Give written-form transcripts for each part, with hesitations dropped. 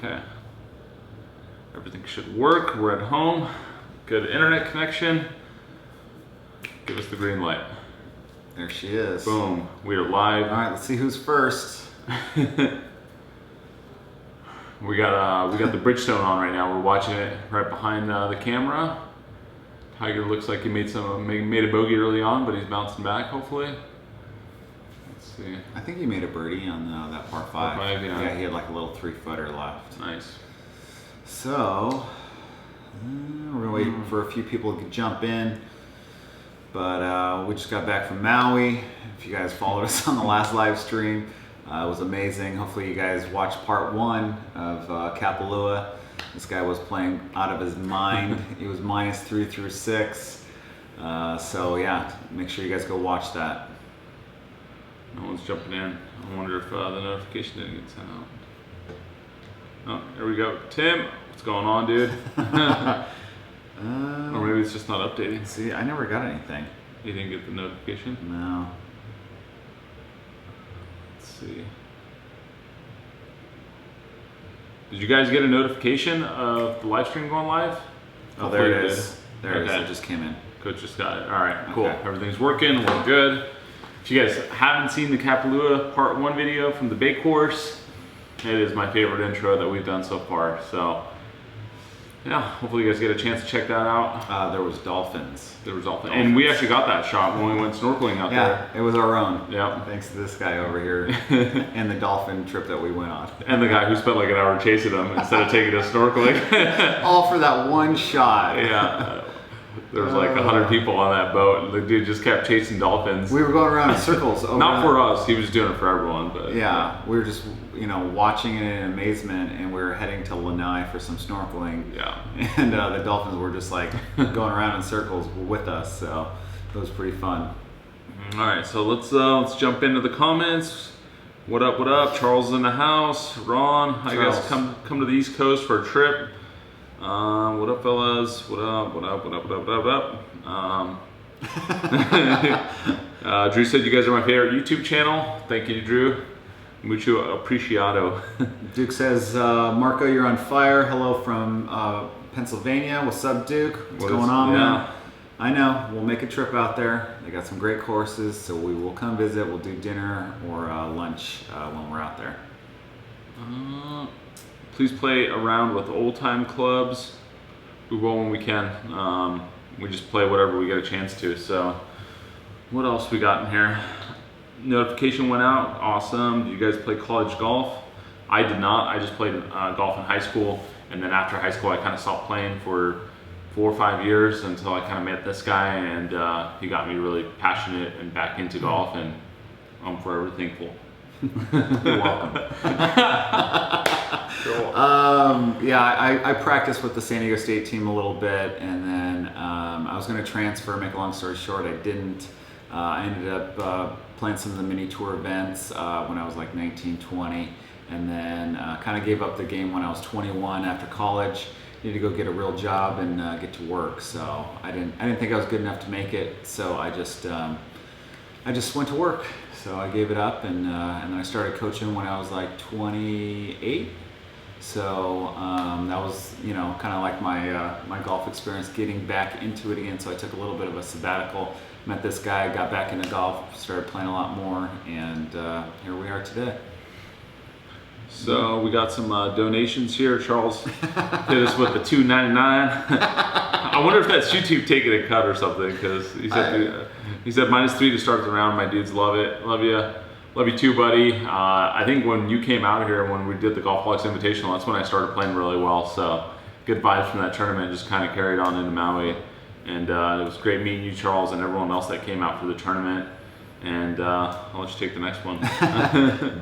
Okay. Everything should work. We're at home. Good internet connection. Give us the green light. There she is. Boom. We are live. All right, let's see who's first. We got the Bridgestone on right now. We're watching it right behind the camera. Tiger looks like he made a bogey early on, but he's bouncing back hopefully. Let's see. I think he made a birdie on that par 5. Par 5, yeah. Yeah, he had like a little 3-footer left. Nice. So we're gonna wait for a few people to jump in. But we just got back from Maui. If you guys followed us on the last live stream, it was amazing. Hopefully you guys watched part 1 of Kapalua. This guy was playing out of his mind. He was -3 through 6. So yeah, make sure you guys go watch that. No one's jumping in. I wonder if the notification didn't get sent out. Oh, there we go. Tim, what's going on, dude? Or maybe it's just not updating. See, I never got anything. You didn't get the notification? No. Let's see. Did you guys get a notification of the live stream going live? Oh, there it is. There it is. It just came in. Coach just got it. All right, cool. Okay. Everything's working. We're good. If you guys haven't seen the Kapalua part 1 video from the big course, it is my favorite intro that we've done so far. So yeah, hopefully you guys get a chance to check that out. There was dolphins. There was dolphins. And we actually got that shot when we went snorkeling out there. Yeah, it was our own. Yeah. Thanks to this guy over here and the dolphin trip that we went on. And the guy who spent like an hour chasing them instead of taking us snorkeling. All for that one shot. Yeah. There was like 100 people on that boat, and the dude just kept chasing dolphins. We were going around in circles. Not for us. He was doing it for everyone, but yeah, we were just watching it in amazement, and we were heading to Lanai for some snorkeling. Yeah. And the dolphins were just like going around in circles with us, so it was pretty fun. All right, so let's jump into the comments. What up? What up? Charles is in the house. Ron, I guess come to the East Coast for a trip. What up, fellas? What up? What up? What up? What up? What up? Drew said you guys are my favorite YouTube channel. Thank you, Drew. Mucho apreciado. Duke says, Marco, you're on fire. Hello from Pennsylvania. What's up, Duke? What's going on, man? I know. We'll make a trip out there. They got some great courses, so we will come visit. We'll do dinner or lunch when we're out there. Please play around with old time clubs. We will when we can. We just play whatever we get a chance to. So what else we got in here? Notification went out. Awesome. Did you guys play college golf? I did not. I just played golf in high school, and then after high school I kind of stopped playing for 4 or 5 years until I kind of met this guy, and he got me really passionate and back into golf, and I'm forever thankful. You're welcome. Yeah, I practiced with the San Diego State team a little bit, and then I was going to transfer. Make a long story short, I didn't. I ended up playing some of the mini tour events when I was like 19, 20, and then kind of gave up the game when I was 21 after college. Needed to go get a real job and get to work. So I didn't think I was good enough to make it. So I just went to work. So I gave it up, and then I started coaching when I was like 28. So that was, kind of like my golf experience, getting back into it again. So I took a little bit of a sabbatical, met this guy, got back into golf, started playing a lot more, and here we are today. So we got some donations here. Charles hit us with the $2.99. I wonder if that's YouTube taking a cut or something, because he said -3 to start the round. My dudes love it. Love you too, buddy. I think when you came out here, when we did the Golfholics Invitational, that's when I started playing really well. So good vibes from that tournament just kind of carried on into Maui, and it was great meeting you, Charles, and everyone else that came out for the tournament. And I'll let you take the next one.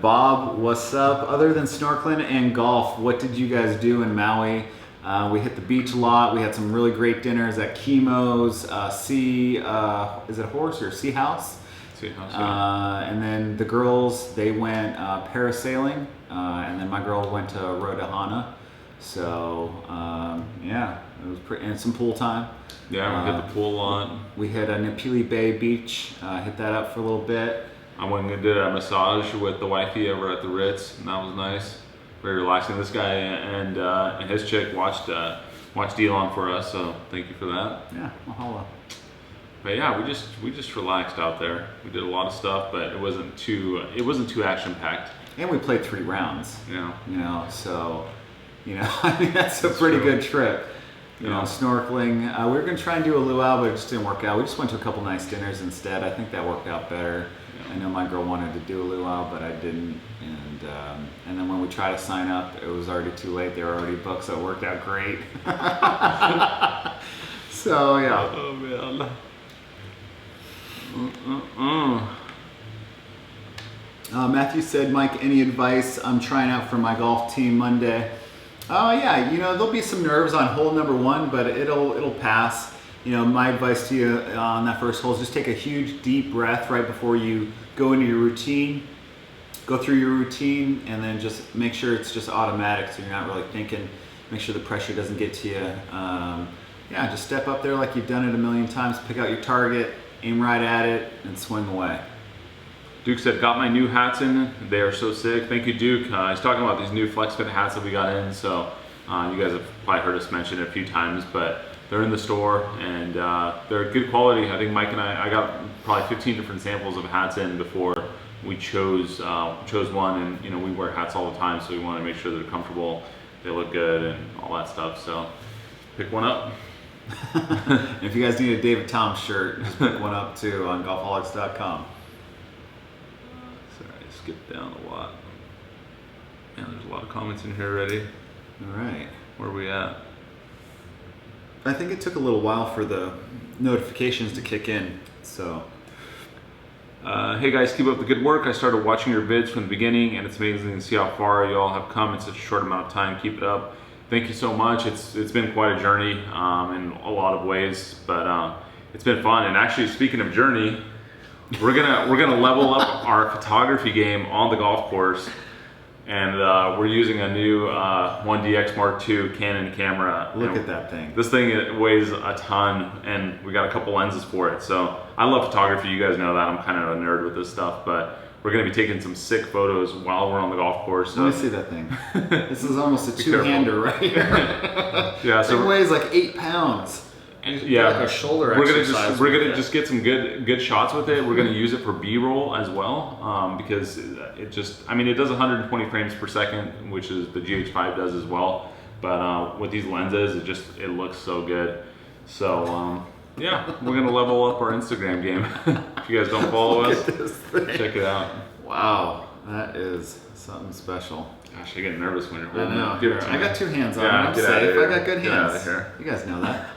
Bob, what's up? Other than snorkeling and golf, what did you guys do in Maui? We hit the beach a lot. We had some really great dinners at Chemo's, is it Horse or Sea House? Sea House, yeah. And then the girls, they went parasailing, and then my girl went to Rodahana. So yeah, it was pretty, and some pool time. Yeah, we hit the pool a lot. We hit Napili Bay Beach, hit that up for a little bit. I went and did a massage with the wifey over at the Ritz, and that was nice. very relaxing. This guy and his chick watched Elon for us, so thank you for that. Yeah, mahalo. But yeah, we just relaxed out there. We did a lot of stuff, but it wasn't too action packed. And we played 3 rounds. Yeah. You know, so I mean that's a pretty good trip. You know, snorkeling. We were gonna try and do a luau, but it just didn't work out. We just went to a couple nice dinners instead. I think that worked out better. I know my girl wanted to do a luau, but I didn't. And then when we tried to sign up, it was already too late. They were already booked, so it worked out great. So yeah. Oh man. Matthew said, Mike, any advice? I'm trying out for my golf team Monday. Oh yeah, you know, there'll be some nerves on hole number 1, but it'll pass. You know, my advice to you on that first hole is just take a huge deep breath right before you go into your routine. Go through your routine and then just make sure it's just automatic, so you're not really thinking. Make sure the pressure doesn't get to you. Yeah, just step up there like you've done it a million times. Pick out your target, aim right at it, and swing away. Duke said, got my new hats in. They are so sick. Thank you, Duke. He's talking about these new flex fit hats that we got in. So you guys have probably heard us mention it a few times, but they're in the store and they're good quality. I think Mike and I got probably 15 different samples of hats in before we chose one. And you know, we wear hats all the time, so we want to make sure they're comfortable, they look good, and all that stuff. So pick one up. And if you guys need a David Tom shirt, just pick one up too on golfholics.com. Sorry, I skipped down a lot. Man, there's a lot of comments in here already. All right. Where are we at? I think it took a little while for the notifications to kick in, so. Hey guys, keep up the good work. I started watching your vids from the beginning, and it's amazing to see how far you all have come in such a short amount of time. Keep it up. Thank you so much. It's been quite a journey in a lot of ways, but it's been fun. And actually, speaking of journey, we're gonna level up our photography game on the golf course, and we're using a new 1DX Mark II Canon camera. Look at that thing. This thing weighs a ton, and we got a couple lenses for it. So I love photography. You guys know that. I'm kind of a nerd with this stuff, but we're gonna be taking some sick photos while we're on the golf course. Let me see that thing. This is almost a two-hander right here. Yeah, so it weighs like 8 pounds. And yeah, like a shoulder we're exercise gonna just get some good shots with it. We're gonna use it for B-roll as well, because it does 120 frames per second, which is the GH5 does as well. But with these lenses, it looks so good. So yeah, we're gonna level up our Instagram game. If you guys don't follow us, check it out. Wow, that is something special. Gosh, I get nervous when you're I holding know. it. Give it to I me. got 2 hands on Yeah, it. I'm get outta safe. here. I got good Get hands. outta here. You guys know that.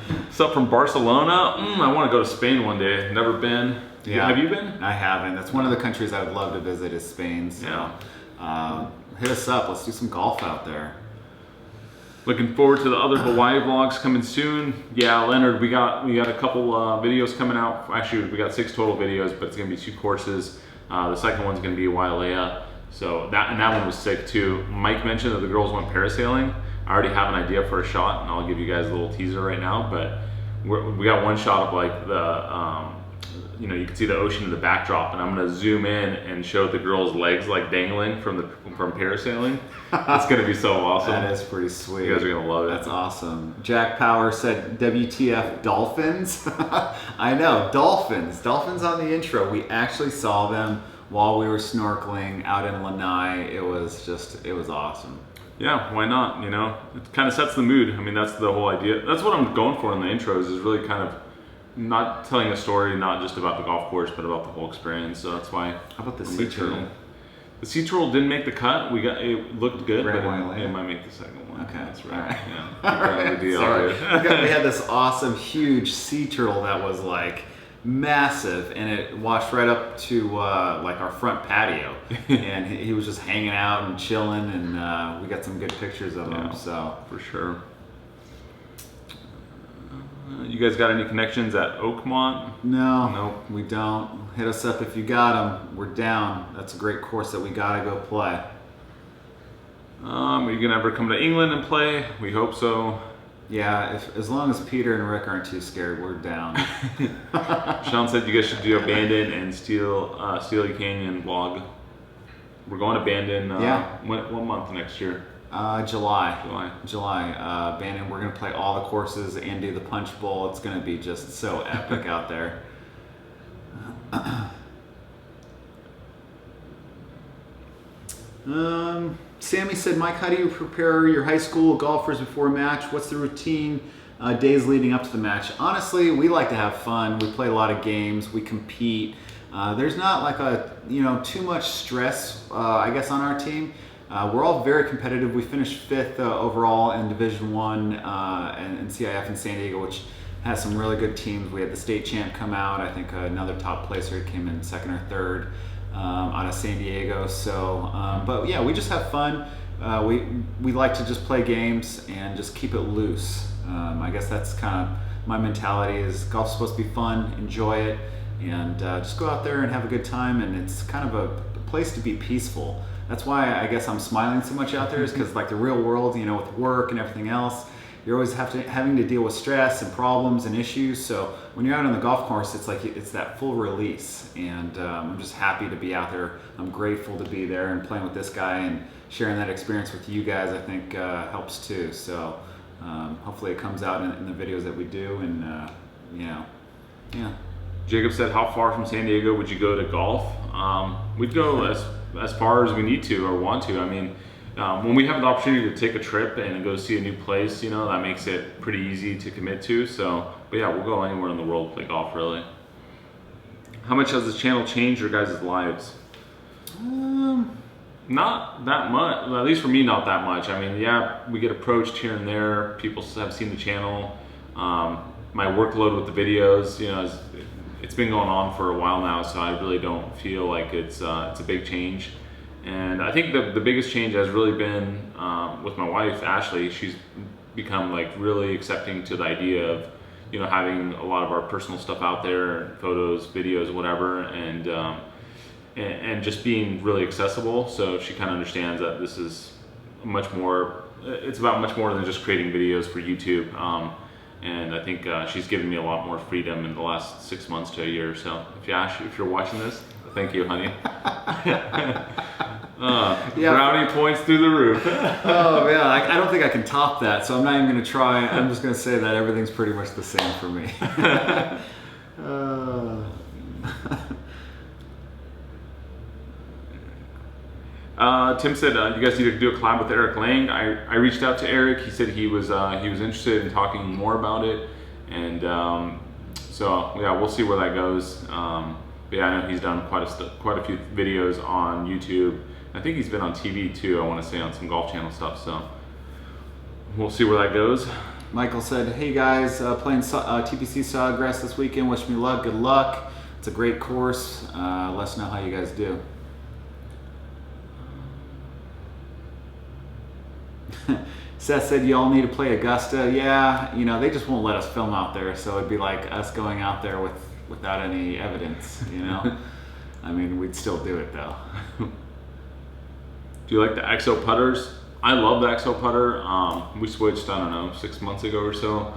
What's up from Barcelona? I want to go to Spain one day. Never been. Yeah. Have you been? I haven't. That's one of the countries I would love to visit is Spain. So, hit us up. Let's do some golf out there. Looking forward to the other Hawaii vlogs coming soon. Yeah, Leonard, we got a couple videos coming out. Actually, we got 6 total videos, but it's gonna be 2 courses. The second one's gonna be Wailea. So that one was sick too. Mike mentioned that the girls went parasailing. I already have an idea for a shot, and I'll give you guys a little teaser right now. But we got one shot of like the you can see the ocean in the backdrop, and I'm gonna zoom in and show the girls' legs like dangling from parasailing. It's gonna be so awesome. That is pretty sweet. You guys are gonna love it. That's awesome. Jack Power said, WTF dolphins? I know, dolphins. Dolphins on the intro. We actually saw them while we were snorkeling out in Lanai. It was awesome. Yeah, why not? You know, it kind of sets the mood. I mean, that's the whole idea. That's what I'm going for in the intros, is really kind of not telling a story, not just about the golf course, but about the whole experience. So that's why. How about the sea turtle? The sea turtle didn't make the cut. It looked good, Great but one, it might make the second one. Okay, That's right. all right. Yeah. All right. The deal, Sorry. dude. We had this awesome, huge sea turtle that was like massive, and it washed right up to like our front patio, and he was just hanging out and chilling, and we got some good pictures of him. So for sure. You guys got any connections at Oakmont? no, Nope. we don't. Hit us up if you got them. We're down. That's a great course that we gotta go play. Are you gonna ever come to England and play? We hope so. Yeah, as long as Peter and Rick aren't too scared, we're down. Sean said you guys should do Abandoned and Steely Canyon vlog. we're going to Bandon. Yeah. What month next year? July. Bandon. We're gonna play all the courses and do the Punch Bowl. It's gonna be just so epic out there. Sammy said, Mike, how do you prepare your high school golfers before a match? What's the routine days leading up to the match? Honestly, we like to have fun. We play a lot of games. We compete. There's not like too much stress, I guess, on our team. We're all very competitive. We finished 5th overall in Division One and CIF in San Diego, which has some really good teams. We had the state champ come out. I think another top placer came in 2nd or 3rd out of San Diego. So, but yeah, we just have fun. We like to just play games and just keep it loose. I guess that's kind of my mentality. Is golf's supposed to be fun, enjoy it, and just go out there and have a good time. And it's kind of a place to be peaceful. That's why I guess I'm smiling so much out there, is because like the real world, with work and everything else, you're always having to deal with stress and problems and issues. So when you're out on the golf course, it's like it's that full release, and I'm just happy to be out there. I'm grateful to be there and playing with this guy and sharing that experience with you guys. I think helps too. So hopefully it comes out in the videos that we do, and yeah. Jacob said, how far from San Diego would you go to golf? We'd go as far as we need to or want to. I mean, when we have the opportunity to take a trip and go see a new place, that makes it pretty easy to commit to. So, but yeah, we'll go anywhere in the world to play golf, really. How much has this channel changed your guys' lives? Not that much. At least for me, not that much. I mean, yeah, we get approached here and there. People have seen the channel. My workload with the videos, it's been going on for a while now, so I really don't feel like it's a big change. And I think the biggest change has really been with my wife, Ashley. She's become like really accepting to the idea of, having a lot of our personal stuff out there, photos, videos, whatever, and just being really accessible. So she kind of understands that this is it's about much more than just creating videos for YouTube. And I think she's given me a lot more freedom in the last 6 months to a year. So if you're watching this, thank you, honey. Brownie points through the roof. Oh yeah, I don't think I can top that, so I'm not even going to try. I'm just going to say that everything's pretty much the same for me. Tim said you guys need to do a collab with Eric Lang. I reached out to Eric. He said he was interested in talking more about it, and so yeah, we'll see where that goes. But yeah, I know he's done quite a few videos on YouTube. I think he's been on TV too, I want to say, on some Golf Channel stuff. So we'll see where that goes. Michael said, hey guys, playing TPC Sawgrass this weekend. Wish me luck. Good luck. It's a great course. Let us know how you guys do. Seth said, you all need to play Augusta. Yeah, they just won't let us film out there, so it'd be like us going out there without any evidence, I mean, we'd still do it though. Do you like the XO putters? I love the XO putter. We switched, I don't know, 6 months ago or so,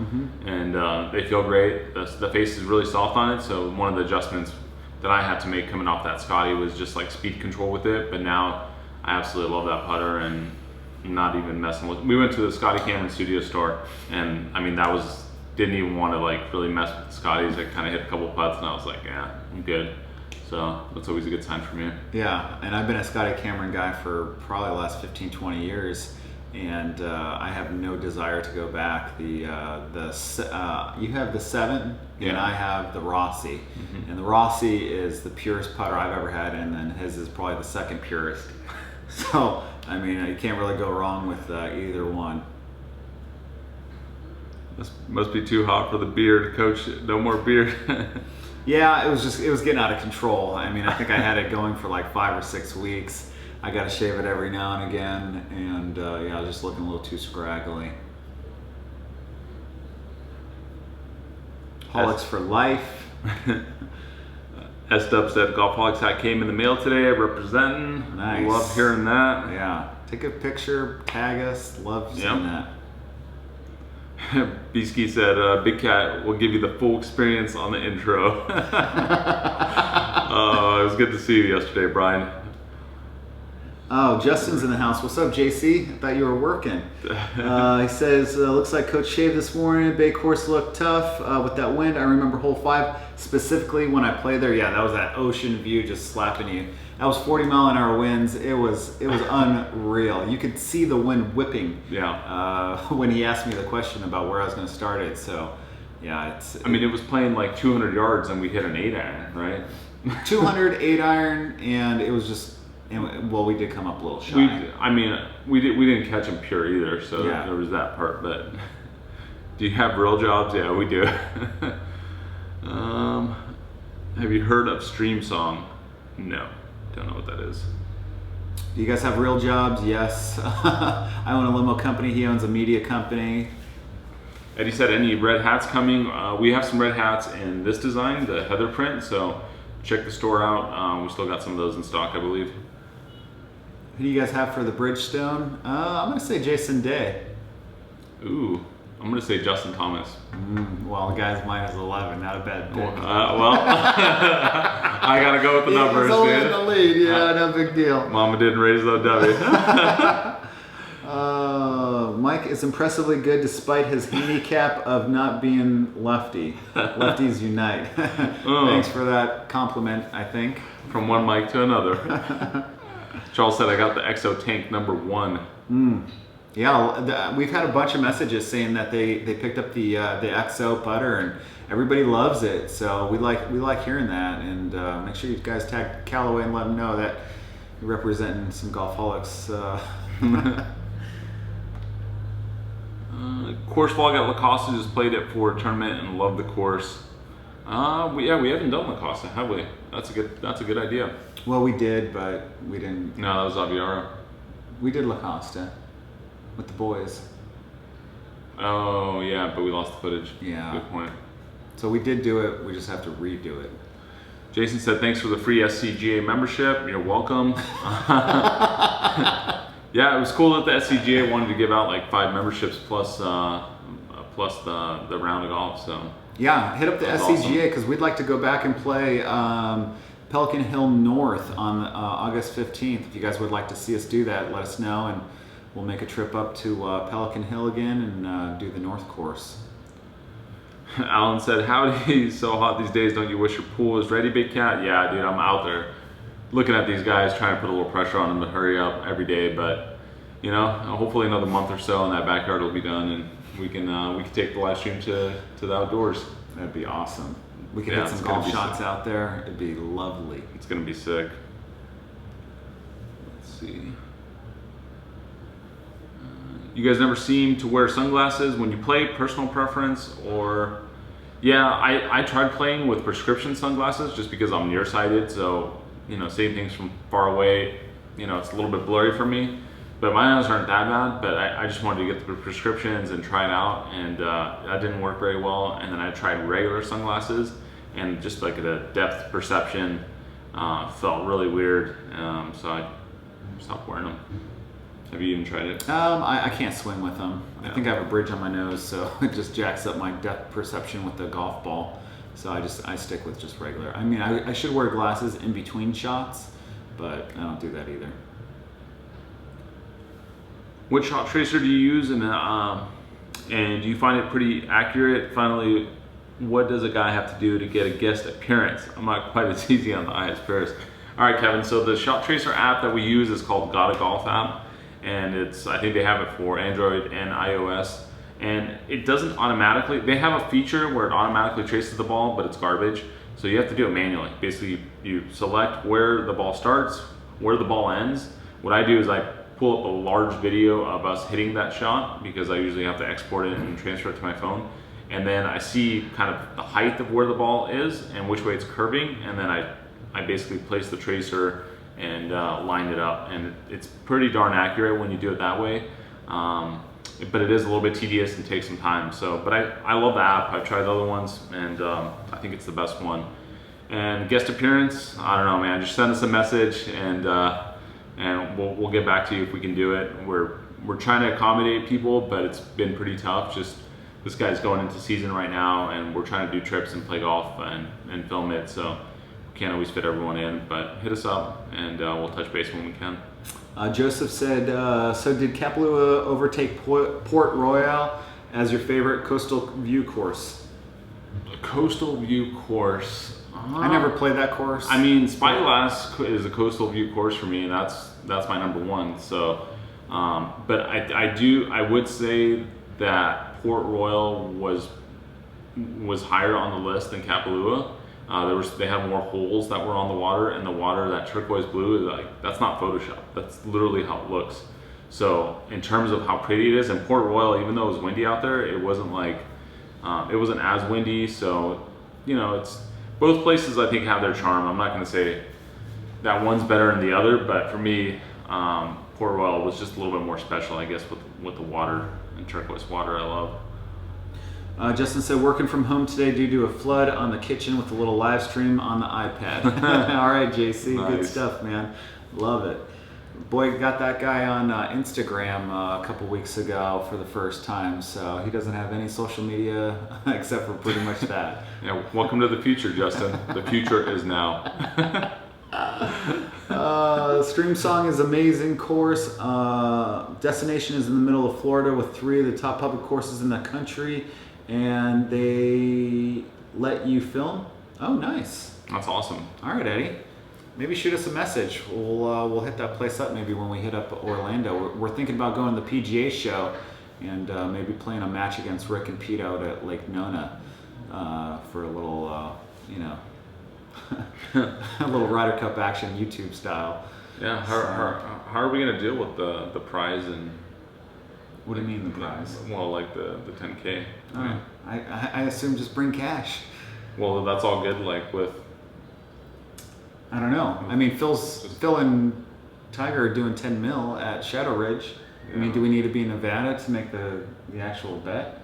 and they feel great. The face is really soft on it, so one of the adjustments that I had to make coming off that Scotty was just like speed control with it, but now I absolutely love that putter, and not even messing with it. We went to the Scotty Cameron studio store, and I mean, didn't even want to like really mess with the Scotties. I kind of hit a couple putts and I was like, yeah, I'm good. So that's always a good sign for me. Yeah, and I've been a Scotty Cameron guy for probably the last 15, 20 years, and I have no desire to go back. You have the 7, and I have the Rossi, and the Rossi is the purest putter I've ever had, and then his is probably the second purest. So I mean, you can't really go wrong with either one. This must be too hot for the beard, Coach. No more beard. Yeah, it was getting out of control. I mean, I think I had it going for like 5 or 6 weeks. I got to shave it every now and again, and yeah, I was just looking a little too scraggly. Holics for life. S-Dub said, Golfholics hat came in the mail today, representing. Nice. Love hearing that. Yeah. Take a picture, tag us. Love seeing that. Beasky said, Big Cat will give you the full experience on the intro. It was good to see you yesterday, Brian. Oh, Justin's in the house. What's up, JC? I thought you were working. He says, looks like Coach shaved this morning. Bay course looked tough with that wind. I remember hole 5 specifically when I played there. Yeah, that was that ocean view just slapping you. That was 40-mile-an-hour winds. It was unreal. You could see the wind whipping. Yeah. When he asked me the question about where I was going to start it. So, yeah, I mean, it was playing like 200 yards and we hit an 8-iron, right? 200 8-iron, and it was just. And, well, we did come up a little shy. We didn't catch him pure either, so yeah. There was that part. But do you have real jobs? Yeah, we do. Have you heard of Stream Song? No, don't know what that is. Do you guys have real jobs? Yes. I own a limo company. He owns a media company. Eddie said, any red hats coming? We have some red hats in this design, the Heather print. So check the store out. We still got some of those in stock, I believe. Who do you guys have for the Bridgestone? I'm going to say Jason Day. Ooh, I'm going to say Justin Thomas. Well, the guy's minus 11, not a bad pick. I got to go with the numbers, He's only in the lead, yeah, no big deal. Mama didn't raise the W. Mike is impressively good despite his handicap of not being lefty. Lefties unite. Thanks for that compliment, I think. From one Mike to another. Charles said, I got the EXO tank number 1. Yeah, we've had a bunch of messages saying that they picked up the EXO putter and everybody loves it. So we like hearing that, and make sure you guys tag Callaway and let them know that you're representing some Golfholics. Course vlog at La Costa, just played it for a tournament and loved the course. We haven't done La Costa, have we? That's a good idea. Well, we did, but we didn't. No, that was Aviara. We did La Costa with the boys. Oh yeah, but we lost the footage. Yeah. Good point. So we did do it. We just have to redo it. Jason said, thanks for the free SCGA membership. You're welcome. Yeah, it was cool that the SCGA wanted to give out like 5 memberships plus the round of golf. So yeah, hit up the SCGA because we'd like to go back and play Pelican Hill North on August 15th. If you guys would like to see us do that, let us know, and we'll make a trip up to Pelican Hill again and do the North course. Alan said, howdy, so hot these days, don't you wish your pool was ready, Big Cat? Yeah, dude, I'm out there looking at these guys, trying to put a little pressure on them to hurry up every day, but you know, hopefully another month or so and that backyard will be done and we can take the live stream to the outdoors. That'd be awesome. We could hit some golf shots out there. It'd be lovely. It's gonna be sick. Let's see. You guys never seem to wear sunglasses when you play? Personal preference? Or yeah, I tried playing with prescription sunglasses just because I'm nearsighted, so you know, seeing things from far away, you know, it's a little bit blurry for me. But my eyes aren't that bad, but I just wanted to get the prescriptions and try it out, and that didn't work very well. And then I tried regular sunglasses, and just like the depth perception felt really weird, so I stopped wearing them. Have you even tried it? I can't swing with them. Yeah. I think I have a bridge on my nose, so it just jacks up my depth perception with the golf ball. So I stick with just regular. I mean, I should wear glasses in between shots, but I don't do that either. Which shot tracer do you use, and do you find it pretty accurate? Finally, what does a guy have to do to get a guest appearance? I'm not quite as easy on the eye as Paris. All right, Kevin, so the shot tracer app that we use is called Got a Golf app, and I think they have it for Android and iOS, and it doesn't automatically, they have a feature where it automatically traces the ball, but it's garbage, so you have to do it manually. Basically, you select where the ball starts, where the ball ends. What I do is I pull up a large video of us hitting that shot, because I usually have to export it and transfer it to my phone, and then I see kind of the height of where the ball is and which way it's curving, and then I basically place the tracer and line it up, and it's pretty darn accurate when you do it that way. But it is a little bit tedious and takes some time. So, but I love the app. I've tried other ones, and I think it's the best one. And guest appearance, I don't know, man. Just send us a message, and we'll get back to you if we can do it. We're trying to accommodate people, but it's been pretty tough. Just this guy's going into season right now, and we're trying to do trips and play golf and film it. So we can't always fit everyone in, but hit us up, and we'll touch base when we can. Joseph said, so did Kapalua overtake Port Royal as your favorite coastal view course? A coastal view course. I never played that course. I mean, Spyglass is a coastal view course for me, and that's my number one. So, but I would say that Port Royal was higher on the list than Kapalua. They had more holes that were on the water, and the water, that turquoise blue, is like, that's not Photoshop. That's literally how it looks. So in terms of how pretty it is, and Port Royal, even though it was windy out there, it wasn't like it wasn't as windy. So it's both places I think have their charm. I'm not going to say that one's better than the other, but for me, Port Royal was just a little bit more special, I guess, with the water and turquoise water I love. Justin said, working from home today due to a flood on the kitchen with a little live stream on the iPad. All right, JC, nice. Good stuff, man. Love it. Boy, got that guy on Instagram a couple weeks ago for the first time, so he doesn't have any social media except for pretty much that. Yeah, welcome to the future, Justin. The future is now. Stream Song is amazing course. Destination is in the middle of Florida with 3 of the top public courses in the country. And they let you film? Oh, nice. That's awesome. All right, Eddie. Maybe shoot us a message. We'll hit that place up maybe when we hit up Orlando. We're thinking about going to the PGA show and maybe playing a match against Rick and Pete out at Lake Nona for a little, a little Ryder Cup action, YouTube style. Yeah. How are we gonna deal with the prize and? What do you mean the prize? Well, like the 10K. Oh, I assume just bring cash. Well, that's all good. Like with. I don't know. I mean, Phil and Tiger are doing 10 mil at Shadow Ridge. Yeah. I mean, do we need to be in Nevada to make the actual bet?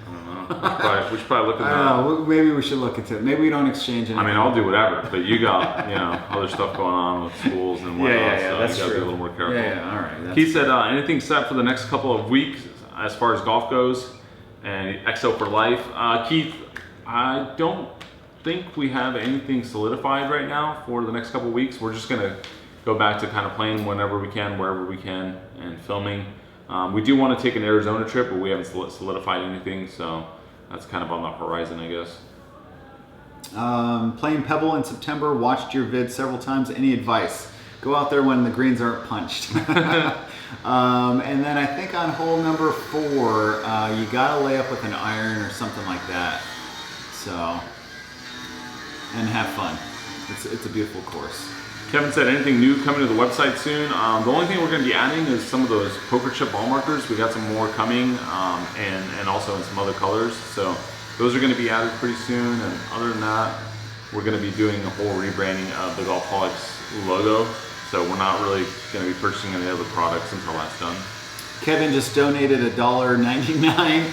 I don't know. We should probably look at that. I don't know. Maybe we should look into it. Maybe we don't exchange anything. I mean, I'll do whatever, but you got other stuff going on with schools and whatnot. Yeah, so that's you gotta true. be a little more careful. Yeah, all right. Keith said, anything set for the next couple of weeks as far as golf goes and EXO for life? Keith, I don't think we have anything solidified right now for the next couple of weeks. We're just gonna go back to kind of playing whenever we can, wherever we can, and filming. We do want to take an Arizona trip, but we haven't solidified anything, so that's kind of on the horizon, I guess. Playing Pebble in September, watched your vid several times. Any advice? Go out there when the greens aren't punched. And then I think on hole number 4, you gotta lay up with an iron or something like that. So, and have fun. It's a beautiful course. Kevin said, anything new coming to the website soon? The only thing we're going to be adding is some of those poker chip ball markers. We got some more coming, and also in some other colors. So those are going to be added pretty soon. And other than that, we're going to be doing a whole rebranding of the Golfholics logo. So we're not really going to be purchasing any other products until that's done. Kevin just donated $1.99.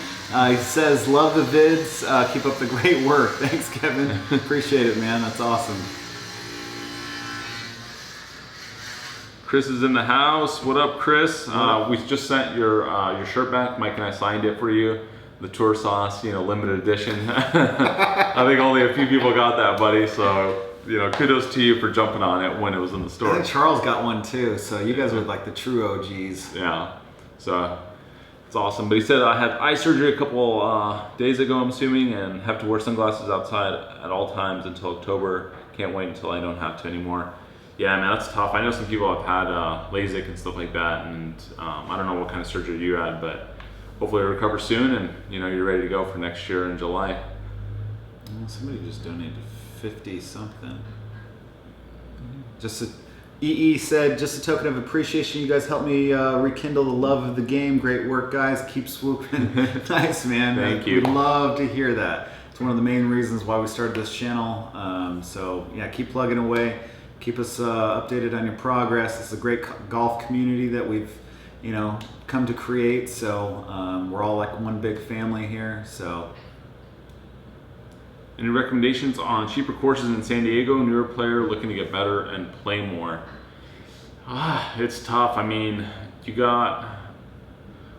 He says, love the vids. Keep up the great work. Thanks, Kevin. Appreciate it, man. That's awesome. Chris is in the house. What up, Chris? We just sent your shirt back. Mike and I signed it for you. The Tour Sauce, limited edition. I think only a few people got that, buddy. So, kudos to you for jumping on it when it was in the store. I think Charles got one too. So you guys are like the true OGs. Yeah. So it's awesome. But he said I had eye surgery a couple days ago, I'm assuming, and have to wear sunglasses outside at all times until October. Can't wait until I don't have to anymore. Yeah, man, that's tough. I know some people have had LASIK and stuff like that, and I don't know what kind of surgery you had, but hopefully you recover soon and you're ready to go for next year in July. Somebody just donated 50 something. EE said, just a token of appreciation, you guys helped me rekindle the love of the game. Great work, guys. Keep swooping. Nice, man. Thank you. We'd love to hear that. It's one of the main reasons why we started this channel. So yeah, keep plugging away. Keep us updated on your progress. It's a great golf community that we've, come to create. So we're all like one big family here. So, any recommendations on cheaper courses in San Diego? Newer player looking to get better and play more. It's tough. I mean,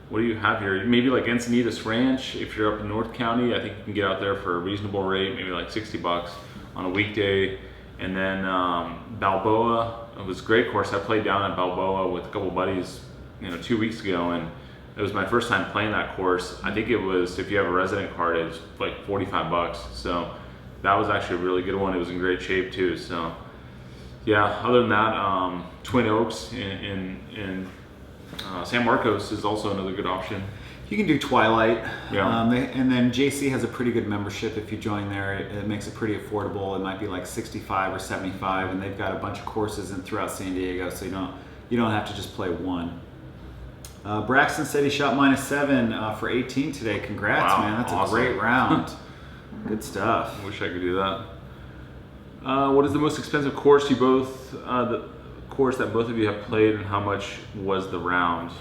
what do you have here? Maybe like Encinitas Ranch. If you're up in North County, I think you can get out there for a reasonable rate, maybe like $60 on a weekday. And then Balboa it was a great course. I played down at Balboa with a couple buddies, 2 weeks ago, and it was my first time playing that course. I think it was, if you have a resident card, it was like $45. So that was actually a really good one. It was in great shape too. So yeah, other than that, Twin Oaks in San Marcos is also another good option. You can do Twilight. Yeah. And then JC has a pretty good membership. If you join there, it makes it pretty affordable. It might be like 65 or 75, and they've got a bunch of courses throughout San Diego, so you don't have to just play one. Braxton said he shot -7 for 18 today. Congrats, Wow, man. That's awesome. a great round. Good stuff. I wish I could do that. What is the most expensive course the course that both of you have played, and how much was the round?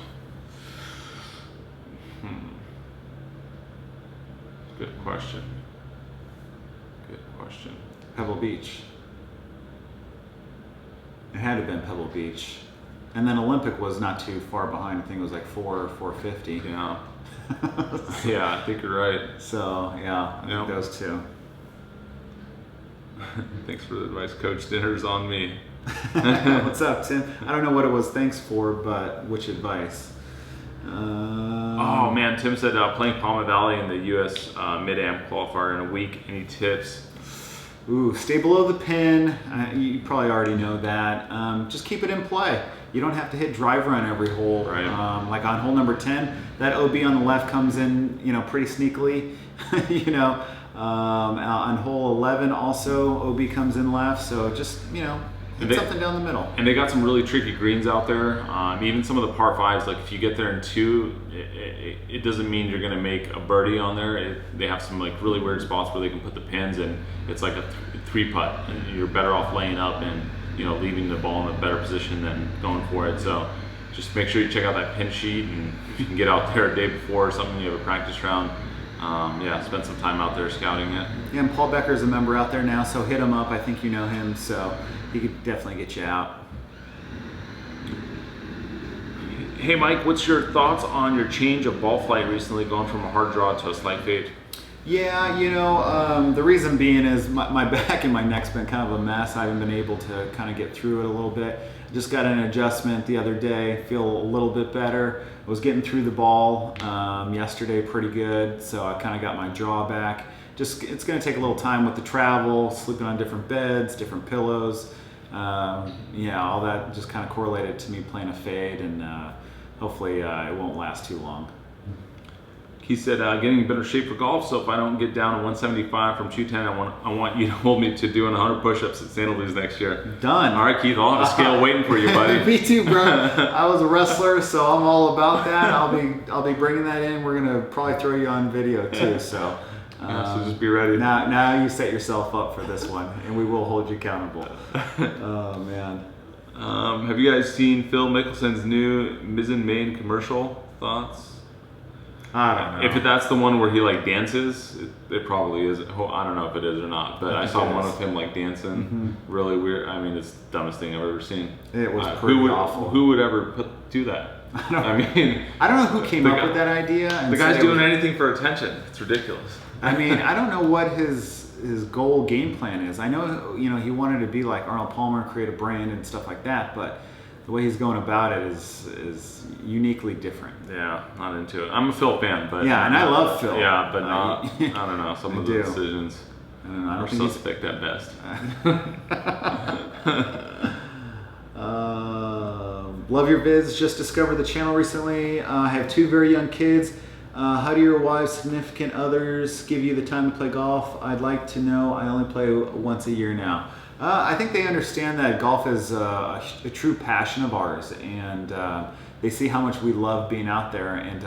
Good question. Pebble Beach. It had to have been Pebble Beach. And then Olympic was not too far behind. I think it was like $450. Yeah. Yeah, I think you're right. So yeah, I think those two. Thanks for the advice, Coach. Dinner's on me. What's up, Tim? I don't know what it was thanks for, but which advice? Oh man, Tim said playing Palma Valley in the U.S. Mid-Am qualifier in a week. Any tips? Ooh, stay below the pin. You probably already know that. Just keep it in play. You don't have to hit driver on every hole. Right. Like on hole number 10, that OB on the left comes in, pretty sneakily. On hole 11 also OB comes in left. So just hit something down the middle. And they got some really tricky greens out there. Even some of the par 5s, like if you get there in 2, it doesn't mean you're going to make a birdie on there. They have some like really weird spots where they can put the pins, and it's like a 3-putt, and you're better off laying up and leaving the ball in a better position than going for it. So just make sure you check out that pin sheet, and if you can get out there a day before or something, you have a practice round. Spend some time out there scouting it. Yeah, and Paul Becker's a member out there now, so hit him up. I think you know him, so he could definitely get you out. Hey Mike, what's your thoughts on your change of ball flight recently, going from a hard draw to a slight fade? Yeah, the reason being is my back and my neck's been kind of a mess. I haven't been able to kind of get through it a little bit. Just got an adjustment the other day, feel a little bit better. I was getting through the ball yesterday pretty good, so I kind of got my draw back. It's going to take a little time with the travel, sleeping on different beds, different pillows. All that just kind of correlated to me playing a fade, and hopefully it won't last too long. He said, getting in better shape for golf, so if I don't get down to 175 from 210, I want you to hold me to doing 100 push-ups at Santa Luz next year. Done. All right, Keith, I'll have a scale waiting for you, buddy. Me too, bro. I was a wrestler, so I'm all about that. I'll be bringing that in. We're gonna probably throw you on video too. So, so just be ready. Now you set yourself up for this one, and we will hold you accountable. Oh man. Have you guys seen Phil Mickelson's new Mizzen Main commercial? Thoughts? I don't know. If that's the one where he like dances, it probably is. I don't know if it is or not, but I saw one of him like dancing. Mm-hmm. Really weird. I mean, it's the dumbest thing I've ever seen. It was pretty awful. Who would ever do that? I don't know who came up with that idea. And the guy's doing anything for attention. It's ridiculous. I mean, I don't know what his game plan is. I know he wanted to be like Arnold Palmer, create a brand and stuff like that, but the way he's going about it is uniquely different. Yeah, not into it. I'm a Phil fan, but yeah, and I love Phil. Yeah, but not. I don't know. Some of the decisions are suspect at best. Love your vids. Just discovered the channel recently. I have 2 very young kids. How do your wives, significant others give you the time to play golf? I'd like to know. I only play once a year now. I think they understand that golf is a true passion of ours, and they see how much we love being out there. And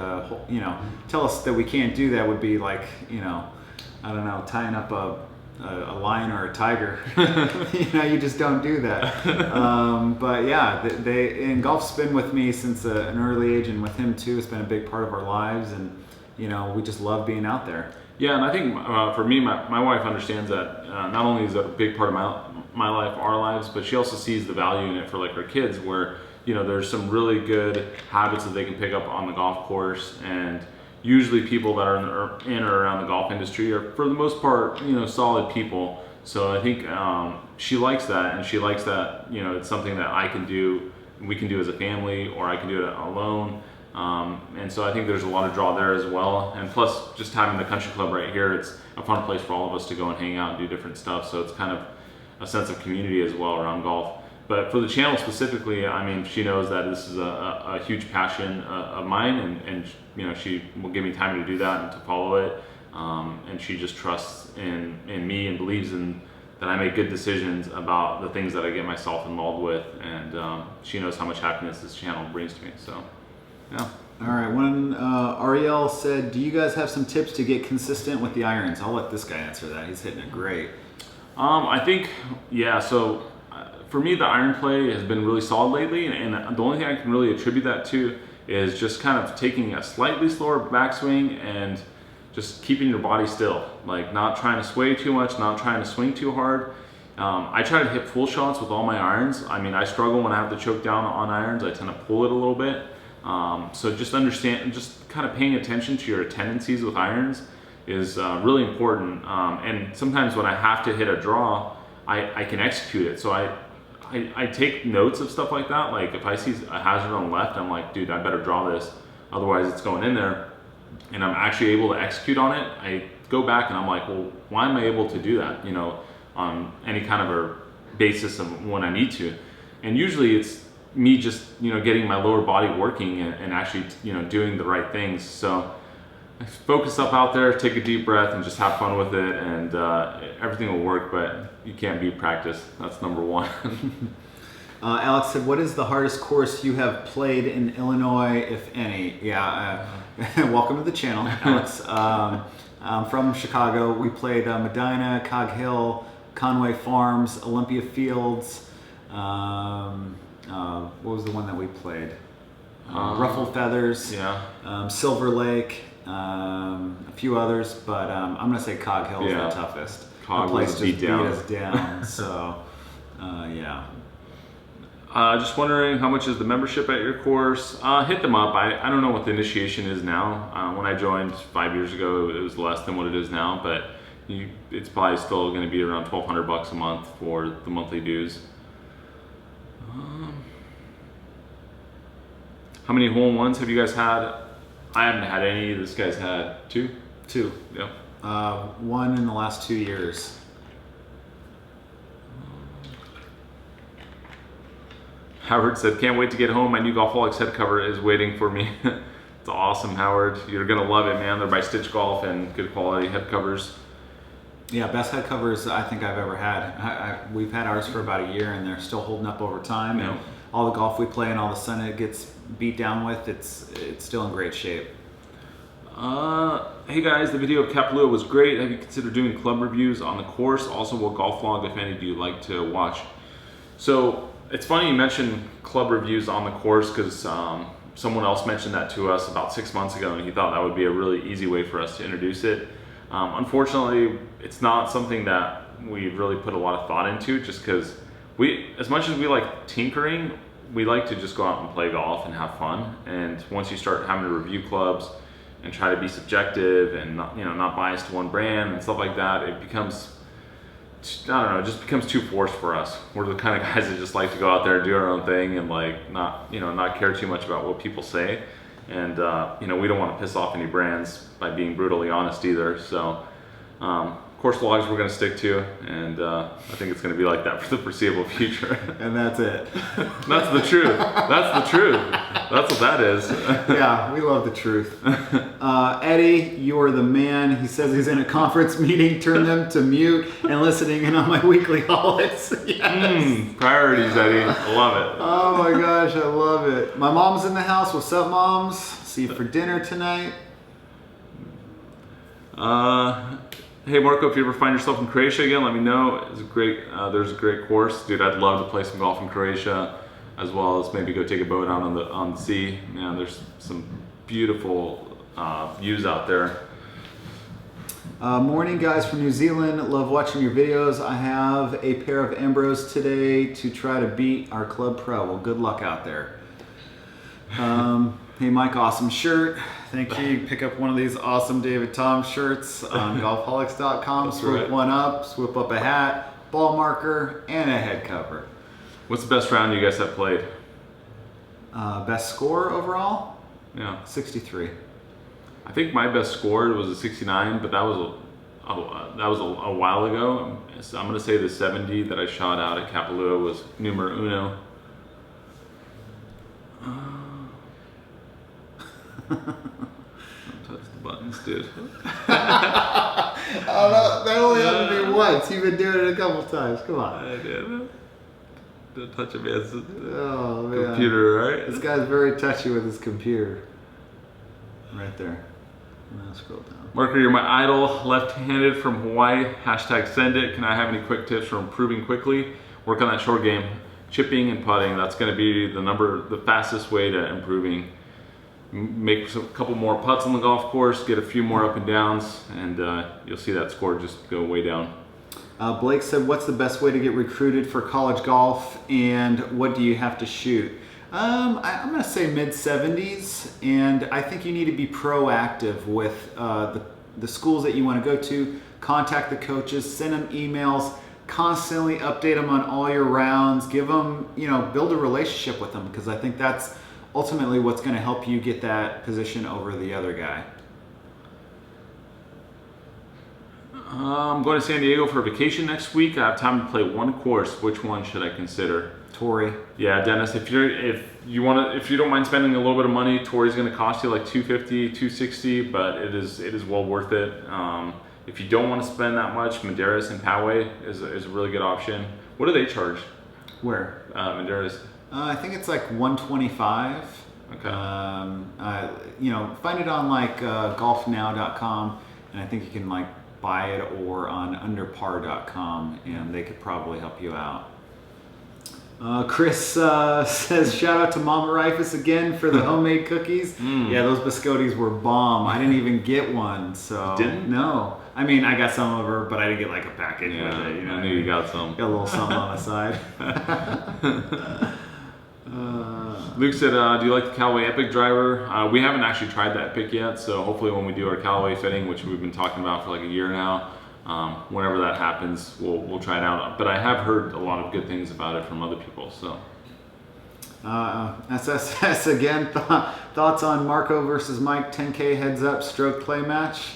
tell us that we can't do that would be like I don't know, tying up a lion or a tiger. You just don't do that. But yeah, and golf's been with me since an early age, and with him too. It's been a big part of our lives, and we just love being out there. Yeah, and I think for me, my wife understands that not only is that a big part of my life, our lives, but she also sees the value in it for like her kids, where there's some really good habits that they can pick up on the golf course, and usually people that are in or around the golf industry are for the most part solid people. So I think she likes that, and she likes that, you know, it's something that I can do, we can do as a family, or I can do it alone. And so I think there's a lot of draw there as well. And plus, just having the country club right here, it's a fun place for all of us to go and hang out and do different stuff. So it's kind of a sense of community as well around golf. But for the channel specifically, I mean, she knows that this is a huge passion of mine, and you know, she will give me time to do that and to follow it. And she just trusts in me and believes in that I make good decisions about the things that I get myself involved with, and she knows how much happiness this channel brings to me. So, yeah. All right. When Ariel said, "Do you guys have some tips to get consistent with the irons?" I'll let this guy answer that. He's hitting it great. I think, yeah. So for me, the iron play has been really solid lately, and the only thing I can really attribute that to is just kind of taking a slightly slower backswing and just keeping your body still, like not trying to sway too much, not trying to swing too hard. I try to hit full shots with all my irons. I mean, I struggle when I have to choke down on irons. I tend to pull it a little bit. So just kind of paying attention to your tendencies with irons is really important. And sometimes when I have to hit a draw, I can execute it. So I take notes of stuff like that. Like if I see a hazard on the left, I'm like, dude, I better draw this. Otherwise it's going in there. And I'm actually able to execute on it. I go back and I'm like, well, why am I able to do that? You know, on any kind of a basis of when I need to. And usually it's me just, you know, getting my lower body working and actually, you know, doing the right things. So I focus up out there, take a deep breath, and just have fun with it, and everything will work. But you can't beat practice. That's number one. Alex said, "What is the hardest course you have played in Illinois, if any?" Yeah, welcome to the channel, Alex. I'm from Chicago. We played Medina, Cog Hill, Conway Farms, Olympia Fields. What was the one that we played? Ruffled Feathers. Yeah. Silver Lake. A few others, but I'm gonna say Cog Hill is the toughest. Cog the place was just beat down. us down. So, yeah. Just wondering, how much is the membership at your course? Hit them up. I don't know what the initiation is now. When I joined 5 years ago, it was less than what it is now, but it's probably still going to be around $1,200 a month for the monthly dues. How many hole-in-ones have you guys had? I haven't had any. This guy's had two. Yeah. One in the last 2 years. Howard said, "Can't wait to get home. My new Golfholics head cover is waiting for me." It's awesome, Howard. You're gonna love it, man. They're by Stitch Golf and good quality head covers. Yeah, best head covers I think I've ever had. We've had ours for about a year, and they're still holding up over time. Yeah. And all the golf we play and all the sun it gets beat down with, it's still in great shape. Hey guys, the video of Kapalua was great. Have you considered doing club reviews on the course? Also, what golf vlog, if any, do you like to watch? So it's funny you mentioned club reviews on the course, because someone else mentioned that to us about 6 months ago, and he thought that would be a really easy way for us to introduce it. Unfortunately, it's not something that we really put a lot of thought into, just because as much as we like tinkering, we like to just go out and play golf and have fun. And once you start having to review clubs and try to be subjective and not biased to one brand and stuff like that, it becomes, I don't know, it just becomes too forced for us. We're the kind of guys that just like to go out there and do our own thing and like not care too much about what people say. And we don't want to piss off any brands by being brutally honest either. So course vlogs we're going to stick to, and I think it's going to be like that for the foreseeable future. And that's it. That's the truth. That's the truth. That's what that is. Yeah, we love the truth. Eddie, you are the man. He says he's in a conference meeting. Turn them to mute and listening in on my weekly holics. Yes. Priorities, Eddie. I love it. Oh my gosh, I love it. My mom's in the house. What's up, moms? See you for dinner tonight. Hey Marco, if you ever find yourself in Croatia again, let me know. It's a great. There's a great course, dude. I'd love to play some golf in Croatia, as well as maybe go take a boat out on the sea. Man, there's some beautiful views out there. Morning, guys from New Zealand. Love watching your videos. I have a pair of Ambrose today to try to beat our Club Pro. Well, good luck out there. Hey Mike, awesome shirt. Thank you. You can pick up one of these awesome David Tom shirts on golfholics.com. Swoop one up, swoop up a hat. ball marker, and a head cover. What's the best round you guys have played? Best score overall? Yeah. 63. I think my best score was a 69, but that was a while ago. So I'm going to say the 70 that I shot out at Kapalua was numero uno. Don't touch the buttons, dude. Oh, no, that only happened to me once. You've been doing it a couple times. Come on. I did. Don't touch a man's Oh, man. computer, right? This guy's very touchy with his computer. Right there. Now scroll down. Marker, you're my idol. Left-handed from Hawaii. Hashtag send it. Can I have any quick tips for improving quickly? Work on that short game. Chipping and putting. That's going to be the fastest way to improving. Make a couple more putts on the golf course. Get a few more up and downs, and you'll see that score just go way down. Blake said, what's the best way to get recruited for college golf, and what do you have to shoot? I'm going to say mid-70s, and I think you need to be proactive with the schools that you want to go to. Contact the coaches, send them emails, constantly update them on all your rounds, give them, build a relationship with them, because I think that's ultimately what's going to help you get that position over the other guy. I'm going to San Diego for vacation next week. I have time to play one course. Which one should I consider? Torrey. Yeah, Dennis, if you don't mind spending a little bit of money, Torrey's going to cost you like $250, $260, but it is well worth it. If you don't want to spend that much, Madeiras and Poway is a really good option. What do they charge? Where? Madeiras. I think it's like 125. Okay. Find it on like golfnow.com, and I think you can like buy it or on underpar.com, and they could probably help you out. Chris says, shout out to Mama Rifus again for the homemade cookies. Yeah, those biscottis were bomb. I didn't even get one, so. Didn't? No. I mean, I got some of her, but I didn't get like a package with it. I knew you got some. Got a little something on the side. Luke said, do you like the Callaway Epic driver? We haven't actually tried that pick yet, so hopefully when we do our Callaway fitting, which we've been talking about for like a year now, whenever that happens, we'll try it out. But I have heard a lot of good things about it from other people. So. SSS again, thoughts on Marco versus Mike 10K heads up stroke play match?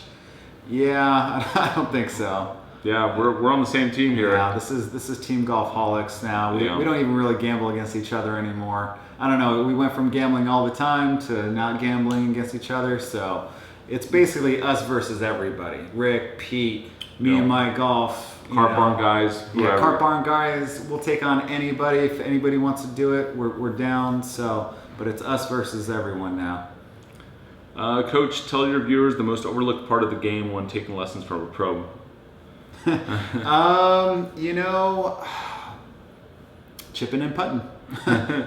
Yeah, I don't think so. Yeah, we're on the same team here. Yeah, this is Team Golfholics now. We don't even really gamble against each other anymore. I don't know, we went from gambling all the time to not gambling against each other, so it's basically us versus everybody. Rick, Pete, me and my golf. Cart Barn guys, whoever. Yeah, Cart Barn guys, we'll take on anybody. If anybody wants to do it, we're down, so, but it's us versus everyone now. Coach, tell your viewers the most overlooked part of the game when taking lessons from a pro. Chipping and putting.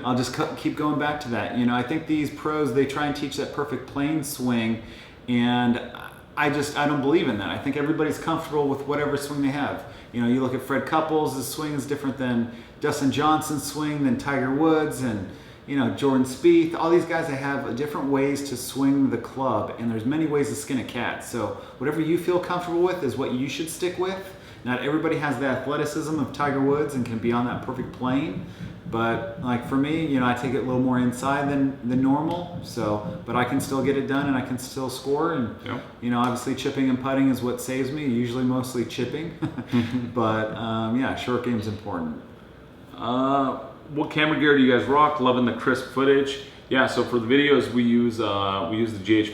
I'll just keep going back to that. I think these pros, they try and teach that perfect plane swing, and I don't believe in that. I think everybody's comfortable with whatever swing they have. You look at Fred Couples, his swing is different than Dustin Johnson's swing, than Tiger Woods, and Jordan Spieth. All these guys, they have different ways to swing the club, and there's many ways to skin a cat. So whatever you feel comfortable with is what you should stick with. Not everybody has the athleticism of Tiger Woods and can be on that perfect plane. But like for me, I take it a little more inside than normal. So, but I can still get it done and I can still score. And obviously chipping and putting is what saves me. Usually mostly chipping, but short game's important. What camera gear do you guys rock? Loving the crisp footage. Yeah, so for the videos we use the GH5,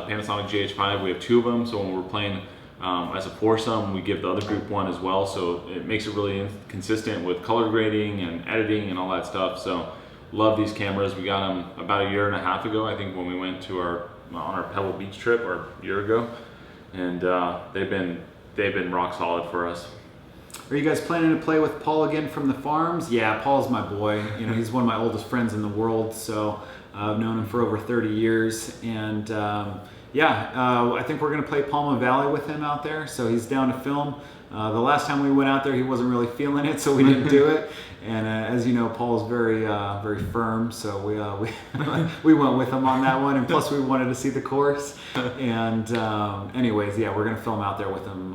Panasonic GH5. We have two of them, so when we're playing as a foursome, we give the other group one as well. So it makes it really consistent with color grading and editing and all that stuff. So love these cameras. We got them about a year and a half ago, I think, when we went to on our Pebble Beach trip, or a year ago, and they've been rock solid for us. Are you guys planning to play with Paul again from the farms? Yeah, Paul's my boy. He's one of my oldest friends in the world, so I've known him for over 30 years. And I think we're going to play Palma Valley with him out there, so he's down to film. The last time we went out there, he wasn't really feeling it, so we didn't do it. And as you know, Paul's very firm, so we went with him on that one. And plus, we wanted to see the course. And anyways, we're going to film out there with him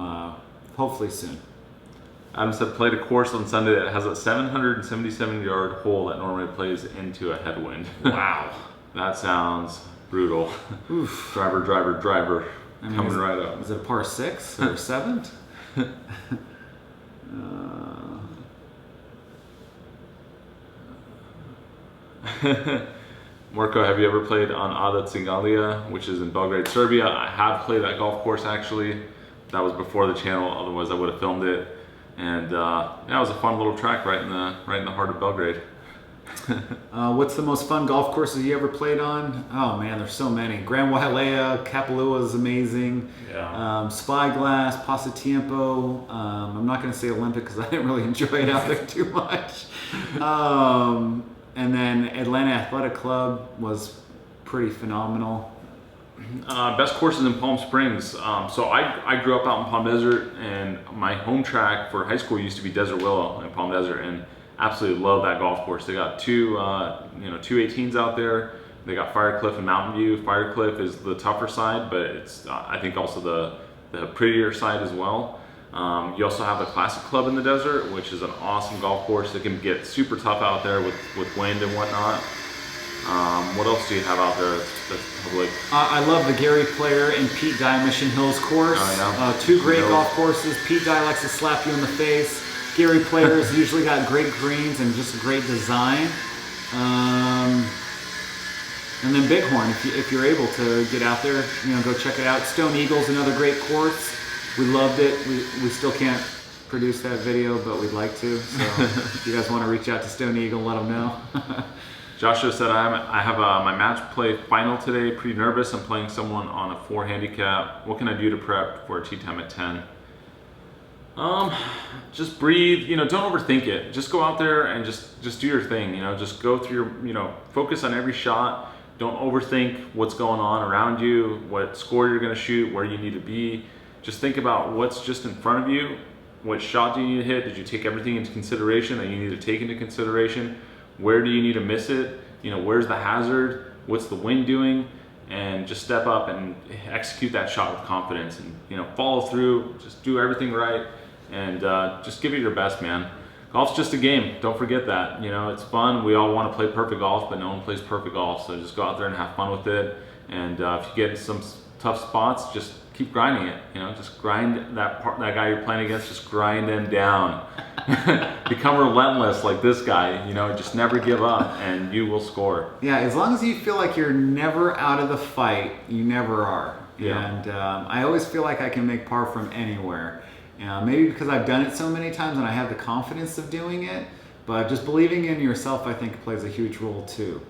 hopefully soon. Adam said played a course on Sunday that has a 777-yard hole that normally plays into a headwind. Wow. That sounds brutal. Oof. Driver. I mean, Coming right up. Is it a par 6 or 7? Marco, have you ever played on Ada Cigalia, which is in Belgrade, Serbia? I have played that golf course actually. That was before the channel, otherwise I would have filmed it. And yeah, it was a fun little track right in the heart of Belgrade. What's the most fun golf courses you ever played on? Oh man, there's so many. Grand Wailea, Kapalua is amazing. Yeah. Spyglass, Pasatiempo. I'm not going to say Olympic because I didn't really enjoy it out there too much. And then Atlanta Athletic Club was pretty phenomenal. Best courses in Palm Springs. So I grew up out in Palm Desert, and my home track for high school used to be Desert Willow in Palm Desert, and absolutely love that golf course. They got two 18s out there. They got Firecliff and Mountain View. Firecliff is the tougher side, but it's I think also the prettier side as well. You also have the Classic Club in the desert, which is an awesome golf course. It can get super tough out there with wind and whatnot. What else do you have out there that's public? I love the Gary Player and Pete Dye Mission Hills course. Oh, yeah. Two great golf courses. Pete Dye likes to slap you in the face. Gary Player's usually got great greens and just great design. And then Bighorn, if you're able to get out there, go check it out. Stone Eagle's another great course. We loved it. We still can't produce that video, but we'd like to. So if you guys want to reach out to Stone Eagle, let them know. Joshua said, I have my match play final today. Pretty nervous. I'm playing someone on a 4 handicap. What can I do to prep for a tee time at 10? Just breathe. Don't overthink it. Just go out there and just do your thing. Just go through your, focus on every shot. Don't overthink what's going on around you, what score you're going to shoot, where you need to be. Just think about what's just in front of you. What shot do you need to hit? Did you take everything into consideration that you need to take into consideration? Where do you need to miss it? Where's the hazard? What's the wind doing? And just step up and execute that shot with confidence and, follow through, just do everything right and just give it your best, man. Golf's just a game. Don't forget that. It's fun. We all want to play perfect golf, but no one plays perfect golf. So just go out there and have fun with it. And if you get in some tough spots, just keep grinding it. Just grind that guy you're playing against. Just grind him down. Become relentless like this guy. Just never give up, and you will score. Yeah, as long as you feel like you're never out of the fight, you never are. Yeah. And I always feel like I can make par from anywhere. Maybe because I've done it so many times and I have the confidence of doing it, but just believing in yourself, I think, plays a huge role too.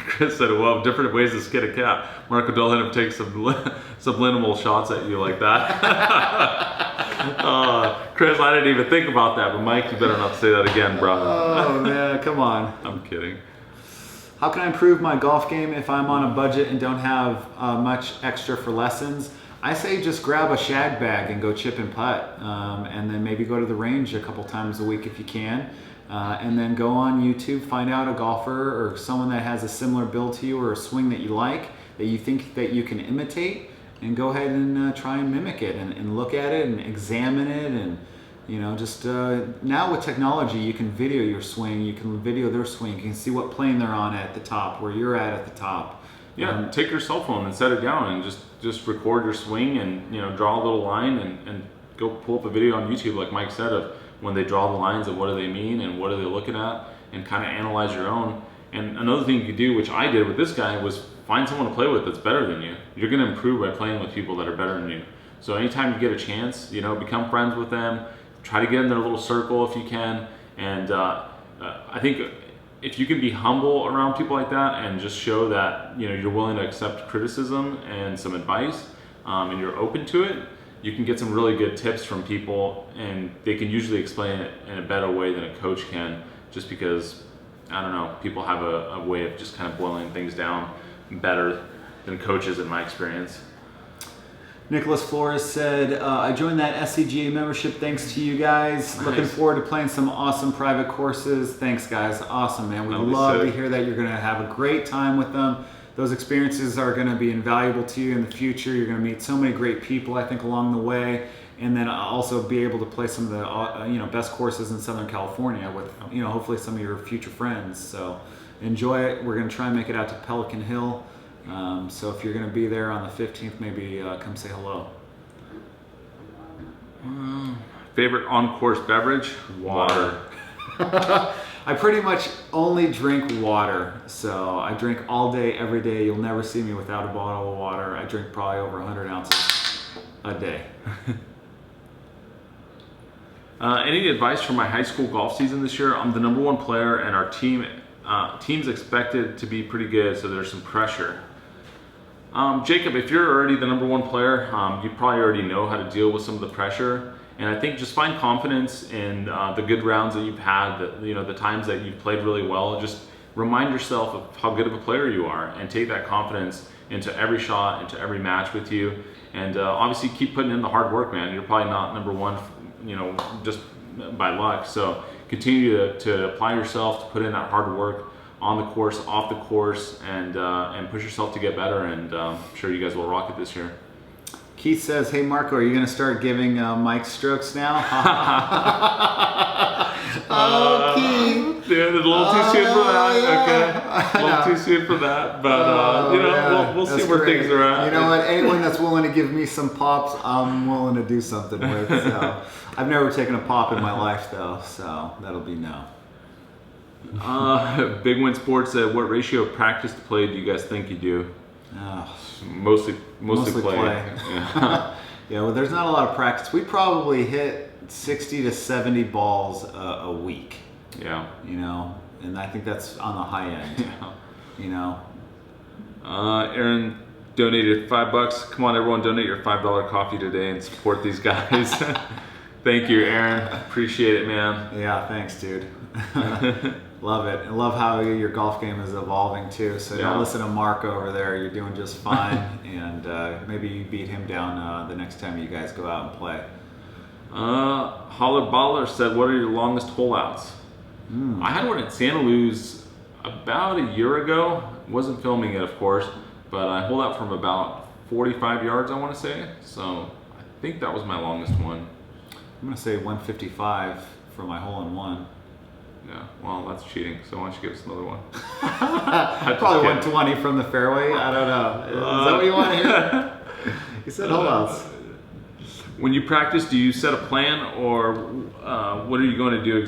Chris said, well, different ways to skin a cat. Marco, don't let him take subliminal shots at you like that. Chris, I didn't even think about that, but Mike, you better not say that again, bro. Oh, man, come on. I'm kidding. How can I improve my golf game if I'm on a budget and don't have much extra for lessons? I say just grab a shag bag and go chip and putt, and then maybe go to the range a couple times a week if you can. And then go on YouTube, find out a golfer or someone that has a similar build to you or a swing that you like, that you think that you can imitate, and go ahead and try and mimic it and look at it and examine it. And now with technology, you can video your swing, you can video their swing, you can see what plane they're on at the top, where you're at the top. Yeah, take your cell phone and set it down and just record your swing and draw a little line and go pull up a video on YouTube, like Mike said, of when they draw the lines of what do they mean and what are they looking at, and kind of analyze your own. And another thing you could do, which I did with this guy, was find someone to play with that's better than you. You're going to improve by playing with people that are better than you. So anytime you get a chance, become friends with them, try to get in their little circle if you can. And I think if you can be humble around people like that and just show that you're willing to accept criticism and some advice, and you're open to it, you can get some really good tips from people, and they can usually explain it in a better way than a coach can, just because, I don't know, people have a way of just kind of boiling things down better than coaches in my experience. Nicholas Flores said, I joined that SCGA membership thanks to you guys. Nice. Looking forward to playing some awesome private courses. Thanks, guys. Awesome, man. We'd love to hear that you're going to have a great time with them. Those experiences are going to be invaluable to you in the future. You're going to meet so many great people, I think, along the way. and then also be able to play some of the best courses in Southern California with hopefully some of your future friends. So enjoy it. We're going to try and make it out to Pelican Hill. So if you're going to be there on the 15th, maybe come say hello. Favorite on-course beverage? Water. I pretty much only drink water. So I drink all day, every day. You'll never see me without a bottle of water. I drink probably over 100 ounces a day. Any advice for my high school golf season this year? I'm the #1 player, and our team's expected to be pretty good, so there's some pressure. Jacob, if you're already the #1 player, you probably already know how to deal with some of the pressure. And I think just find confidence in the good rounds that you've had, the times that you've played really well. Just remind yourself of how good of a player you are, and take that confidence into every shot, into every match with you. And obviously keep putting in the hard work, man. You're probably not #1, just by luck. So continue to apply yourself, to put in that hard work on the course, off the course, and push yourself to get better. And I'm sure you guys will rock it this year. Keith says, "Hey Marco, are you going to start giving Mike strokes now?" Oh, Keith. Yeah, it's a little too soon for that. Yeah. Okay, a little too soon for that. But we'll see where great. things are at. You know what? Anyone that's willing to give me some pops, I'm willing to do something with. So I've never taken a pop in my life though, so that'll be no. Big Win Sports said, "What ratio of practice to play do you guys think you do?" Mostly play. Yeah. Yeah, well, there's not a lot of practice. We probably hit 60 to 70 balls a week. Yeah. And I think that's on the high end. Yeah. Aaron donated $5. Come on, everyone, donate your $5 coffee today and support these guys. Thank you, Aaron. Appreciate it, man. Yeah, thanks, dude. Love it. And love how your golf game is evolving too. So don't listen to Mark over there. You're doing just fine. And maybe you beat him down the next time you guys go out and play. Holler Baller said, "What are your longest hole outs?" I had one at Santa Luz about a year ago. Wasn't filming it, of course, but I holed out from about 45 yards, I want to say. So I think that was my longest one. I'm going to say 155 for my hole-in-one. Yeah, well, that's cheating. So why don't you give us another one? Probably 120 from the fairway. I don't know. Is that what you want to hear? You said holdouts. When you practice, do you set a plan, or what are you going to do?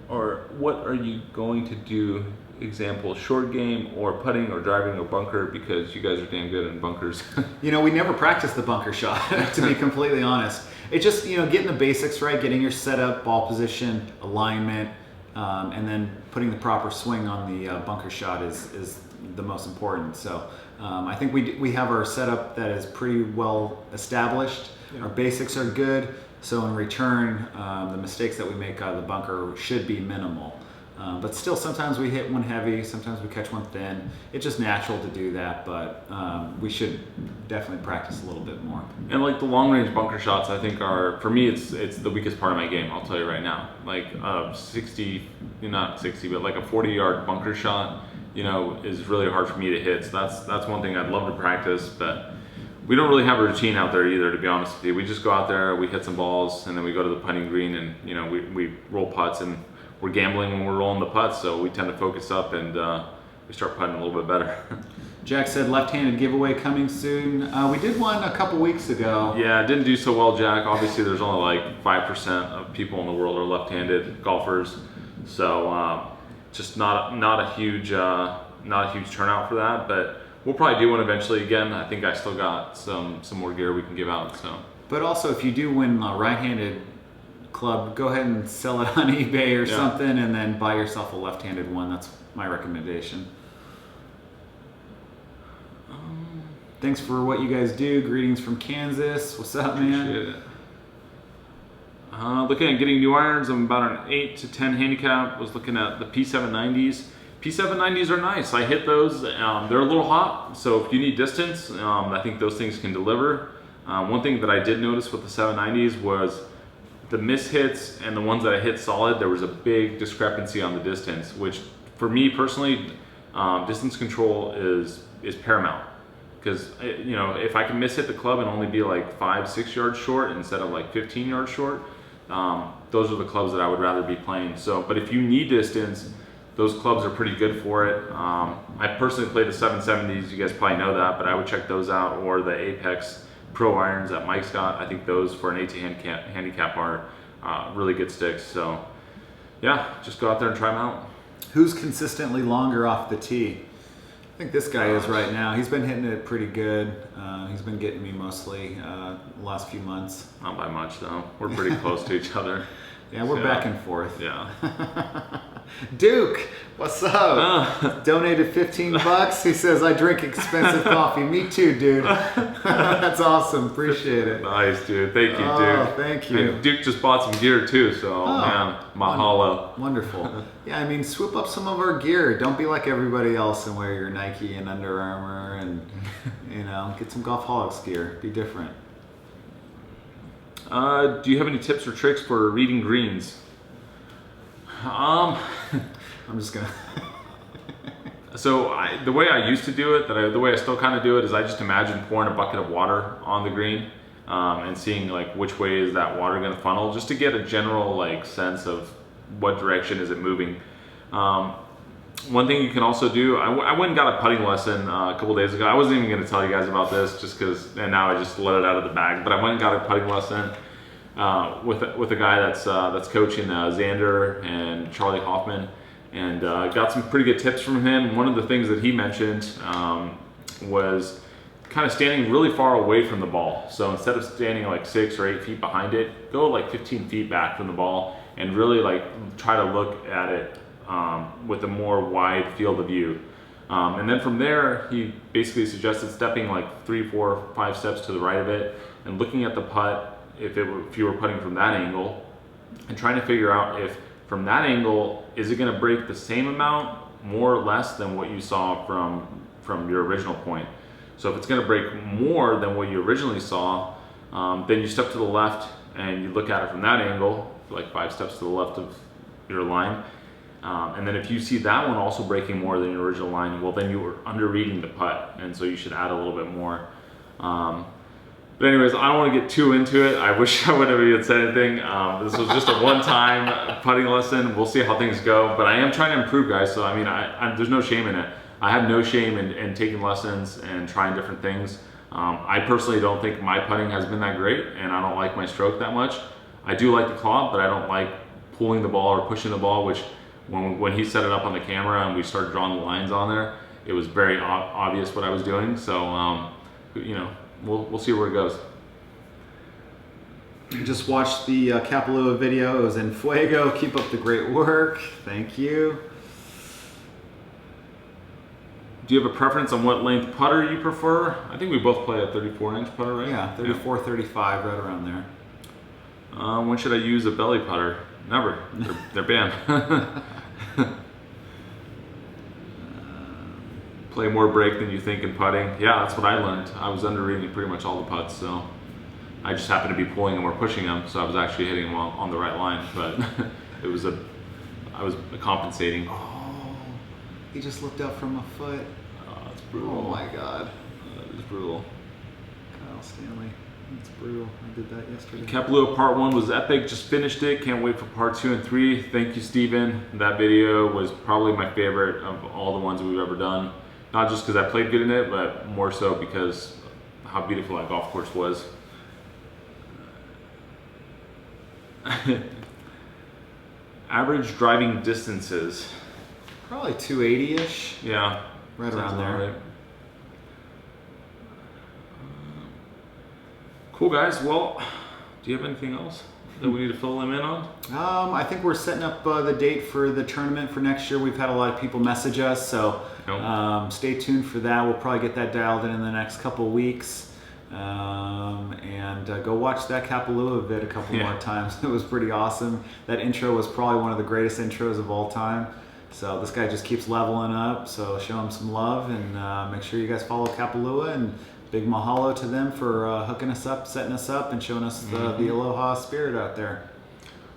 What are you going to do? Example, short game, or putting, or driving, or bunker, because you guys are damn good in bunkers. We never practice the bunker shot, to be completely honest. It's just, getting the basics right, getting your setup, ball position, alignment, and then putting the proper swing on the bunker shot is the most important. So I think we have our setup that is pretty well established. Yeah. Our basics are good. So in return, the mistakes that we make out of the bunker should be minimal. But still, sometimes we hit one heavy, sometimes we catch one thin. It's just natural to do that, but we should definitely practice a little bit more. And like the long range bunker shots, I think for me, it's the weakest part of my game. I'll tell you right now. Like not 60, but like a 40-yard bunker shot, is really hard for me to hit. So that's one thing I'd love to practice, but we don't really have a routine out there either, to be honest with you. We just go out there, we hit some balls, and then we go to the putting green, and we roll putts, and we're gambling when we're rolling the putts, so we tend to focus up, and we start putting a little bit better. Jack said left-handed giveaway coming soon. We did one a couple weeks ago. Yeah, it didn't do so well, Jack. Obviously, there's only like 5% of people in the world are left-handed golfers, so just not a huge turnout for that. But we'll probably do one eventually again. I think I still got some more gear we can give out. So. But also, if you do win a right-handed club, go ahead and sell it on eBay or something, and then buy yourself a left-handed one. That's my recommendation. Thanks for what you guys do. Greetings from Kansas. What's up, man? Appreciate it. Looking at getting new irons. I'm about an 8 to 10 handicap. Was looking at the P790s. P790s are nice. I hit those. They're a little hot, so if you need distance, I think those things can deliver. One thing that I did notice with the 790s was the miss hits and the ones that I hit solid, there was a big discrepancy on the distance, which for me personally, distance control is paramount. because you know, if I can miss hit the club and only be like 5-6 yards short instead of like 15 yards short, those are the clubs that I would rather be playing. So, but if you need distance, those clubs are pretty good for it. I personally play the 770s. You guys probably know that, but I would check those out, or the Apex Pro irons that Mike's got. I think those for an 18 handicap are really good sticks. So yeah, just go out there and try them out. Who's consistently longer off the tee? I think this guy is right now. He's been hitting it pretty good. He's been getting me mostly the last few months. Not by much though. We're pretty close to each other. Yeah, we're back and forth. Yeah. Duke, what's up? Donated 15 bucks. He says, I drink expensive coffee. Me too, dude. That's awesome. Appreciate it. Nice, dude. Thank you, Duke. Oh, thank you. And Duke just bought some gear too, so man, mahalo. Wonderful. Yeah, I mean, swoop up some of our gear. Don't be like everybody else and wear your Nike and Under Armour and, you know, get some Golfholics gear. Be different. Do you have any tips or tricks for reading greens? I'm just gonna. So the way I used to do it, the way I still kind of do it, is I just imagine pouring a bucket of water on the green and seeing like which way is that water going to funnel, just to get a general like sense of what direction is it moving. One thing you can also do, I went and got a putting lesson a couple days ago. I wasn't even going to tell you guys about this just because, and now I just let it out of the bag. But I went and got a putting lesson with a guy that's coaching Xander and Charlie Hoffman, and got some pretty good tips from him. One of the things that he mentioned was kind of standing really far away from the ball. So instead of standing like 6 or 8 feet behind it, go like 15 feet back from the ball and really like try to look at it with a more wide field of view. And then from there, he basically suggested stepping like 3, 4, 5 steps to the right of it and looking at the putt if you were putting from that angle, and trying to figure out if from that angle, is it going to break the same amount, more or less than what you saw from your original point. So if it's going to break more than what you originally saw, then you step to the left and you look at it from that angle, like 5 steps to the left of your line. And then if you see that one also breaking more than your original line, well, then you were under reading the putt, and so you should add a little bit more. But anyways, I don't want to get too into it. I wish I would have even said anything. This was just a one-time putting lesson. We'll see how things go. But I am trying to improve, guys. So I mean, there's no shame in it. I have no shame in taking lessons and trying different things. I personally don't think my putting has been that great, and I don't like my stroke that much. I do like the club, but I don't like pulling the ball or pushing the ball, which when he set it up on the camera and we started drawing the lines on there, it was very obvious what I was doing. So, you know, we'll see where it goes. Just watched the Kapalua video. It was in fuego. Keep up the great work. Thank you. Do you have a preference on what length putter you prefer? I think we both play a 34-inch putter, right? Yeah, 34, 35, right around there. When should I use a belly putter? Never. They're banned. Play more break than you think in putting. Yeah, that's what I learned. I was under-reading pretty much all the putts, so I just happened to be pulling them or pushing them, so I was actually hitting them on the right line. But I was compensating. Oh, he just looked up from a foot. Oh, that's brutal. Oh my God. That is brutal. Kyle Stanley. It's brutal. I did that yesterday. Kapalua part 1 was epic. Just finished it. Can't wait for part 2 and 3. Thank you, Steven. That video was probably my favorite of all the ones we've ever done. Not just because I played good in it, but more so because how beautiful that golf course was. Average driving distances. Probably 280-ish. Yeah. Right around there. Right. Cool, guys. Well, do you have anything else that we need to fill them in on? I think we're setting up the date for the tournament for next year. We've had a lot of people message us, so stay tuned for that. We'll probably get that dialed in the next couple weeks. And go watch that Kapalua vid a couple more times. It was pretty awesome. That intro was probably one of the greatest intros of all time. So this guy just keeps leveling up, so show him some love, and make sure you guys follow Kapalua, and big mahalo to them for hooking us up, setting us up, and showing us the Aloha spirit out there.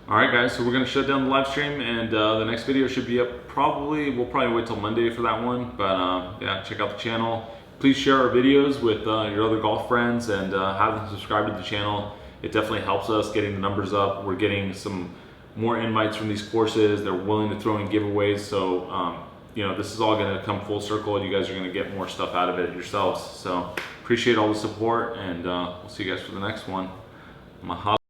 All right, guys, so we're going to shut down the live stream, and the next video should be up we'll probably wait till Monday for that one, but yeah, check out the channel. please share our videos with your other golf friends, and have them subscribe to the channel. It definitely helps us getting the numbers up. We're getting some more invites from these courses. They're willing to throw in giveaways. So, you know, this is all going to come full circle. You guys are going to get more stuff out of it yourselves. So appreciate all the support, and we'll see you guys for the next one. Mahalo.